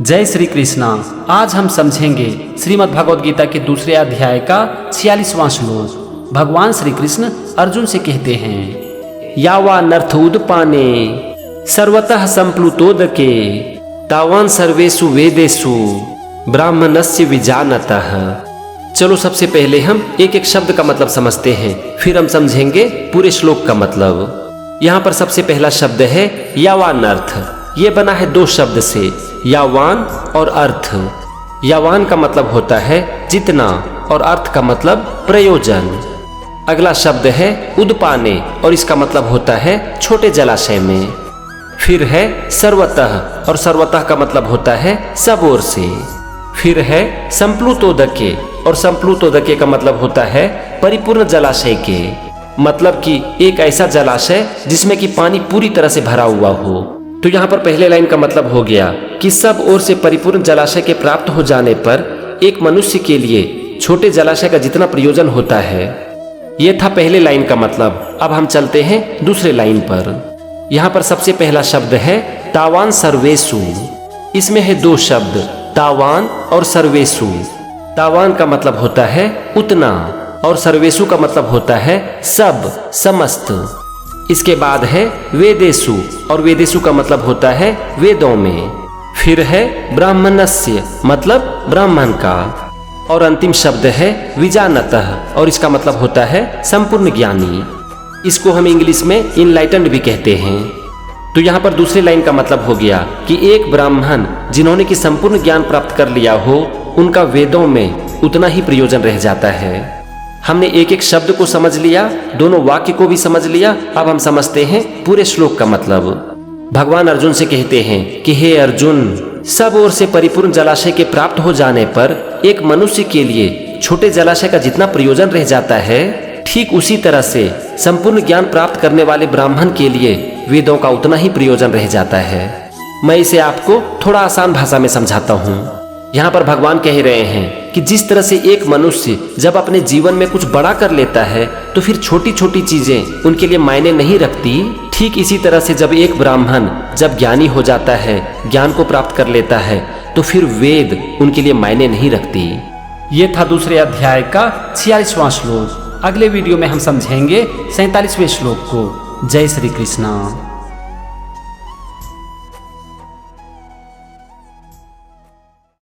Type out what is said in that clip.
जय श्री कृष्णा। आज हम समझेंगे श्रीमद् भगवद गीता के दूसरे अध्याय का 46वां श्लोक। भगवान श्री कृष्ण अर्जुन से कहते हैं, यावानर्थ उदपाने सर्वतः संप्लुतोदके तावान सर्वेषु वेदेषु ब्राह्मणस्य विजानतः। चलो सबसे पहले हम एक एक शब्द का मतलब समझते हैं, फिर हम समझेंगे पूरे श्लोक का मतलब। यहाँ पर सबसे पहला शब्द है यावानर्थ। ये बना है दो शब्द से, यावान और अर्थ। यावान का मतलब होता है जितना और अर्थ का मतलब प्रयोजन। अगला शब्द है उदपाने और इसका मतलब होता है छोटे जलाशय में। फिर है सर्वतः और सर्वतः का मतलब होता है सब ओर से। फिर है संप्लुतोदके और संप्लुतोदके का मतलब होता है परिपूर्ण जलाशय के, मतलब कि एक ऐसा जलाशय जिसमें कि पानी पूरी तरह से भरा हुआ हो। तो यहाँ पर पहले लाइन का मतलब हो गया कि सब ओर से परिपूर्ण जलाशय के प्राप्त हो जाने पर एक मनुष्य के लिए छोटे जलाशय का जितना प्रयोजन होता है। यह था पहले लाइन का मतलब। अब हम चलते हैं दूसरे लाइन पर। यहाँ पर सबसे पहला शब्द है तावान सर्वेषु। इसमें है दो शब्द, तावान और सर्वेषु। तावान का मतलब होता है उतना और सर्वेषु का मतलब होता है सब, समस्त। इसके बाद है वेदेषु और वेदेषु का मतलब होता है वेदों में। फिर है ब्राह्मणस्य मतलब ब्राह्मण का, और अंतिम शब्द है विजानतः और इसका मतलब होता है संपूर्ण ज्ञानी। इसको हम इंग्लिश में इनलाइटेंड भी कहते हैं। तो यहाँ पर दूसरे लाइन का मतलब हो गया कि एक ब्राह्मण जिन्होंने कि संपूर्ण ज्ञान प्राप्त कर लिया हो, उनका वेदों में उतना ही प्रयोजन रह जाता है। हमने एक एक शब्द को समझ लिया, दोनों वाक्य को भी समझ लिया। अब हम समझते हैं पूरे श्लोक का मतलब। भगवान अर्जुन से कहते हैं कि हे अर्जुन, सब ओर से परिपूर्ण जलाशय के प्राप्त हो जाने पर एक मनुष्य के लिए छोटे जलाशय का जितना प्रयोजन रह जाता है, ठीक उसी तरह से संपूर्ण ज्ञान प्राप्त करने वाले ब्राह्मण के लिए वेदों का उतना ही प्रयोजन रह जाता है। मैं इसे आपको थोड़ा आसान भाषा में समझाता हूँ। यहाँ पर भगवान कह रहे हैं कि जिस तरह से एक मनुष्य जब अपने जीवन में कुछ बड़ा कर लेता है तो फिर छोटी छोटी चीजें उनके लिए मायने नहीं रखती, ठीक इसी तरह से जब एक ब्राह्मण जब ज्ञानी हो जाता है, ज्ञान को प्राप्त कर लेता है, तो फिर वेद उनके लिए मायने नहीं रखती। ये था दूसरे अध्याय का 46वां श्लोक। अगले वीडियो में हम समझेंगे 47वें श्लोक को। जय श्री कृष्णा।